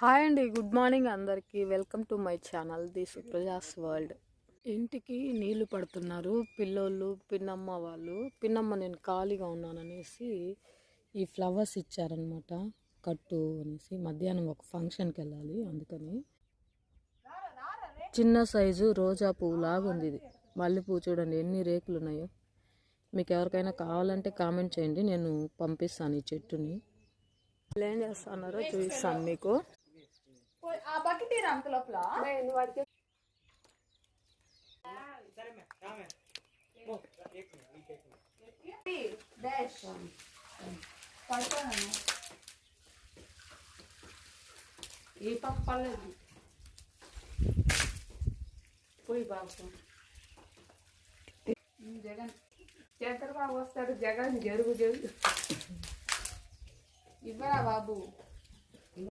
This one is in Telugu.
హాయ్ అండి, గుడ్ మార్నింగ్ అందరికీ. Welcome to my channel the Supraja's world. ఇంటికి నీళ్లు పడుతున్నారు పిల్లోళ్ళు, పిన్నమ్మ వాళ్ళు. పిన్నమ్మ నేను ఖాళీగా ఉన్నాననేసి ఈ ఫ్లవర్స్ ఇచ్చారనమాట, కట్టు అనేసి. మధ్యాహ్నం ఒక ఫంక్షన్కి వెళ్ళాలి, అందుకని. చిన్న సైజు రోజా పువ్వు లాగుంది ఇది. మల్లెపువ్వు చూడండి ఎన్ని రేకులు ఉన్నాయో. మీకు ఎవరికైనా కావాలంటే కామెంట్ చేయండి, నేను పంపిస్తాను ఈ చెట్టుని. ఏం చేస్తున్నారో చూపిస్తాను మీకు. ఈ పక్క పర్లేదు పోయి బాబు. జగన్ చంద్రబాబు వస్తాడు. జగన్ జరుగు జరుగు ఇవ్వరా బాబు.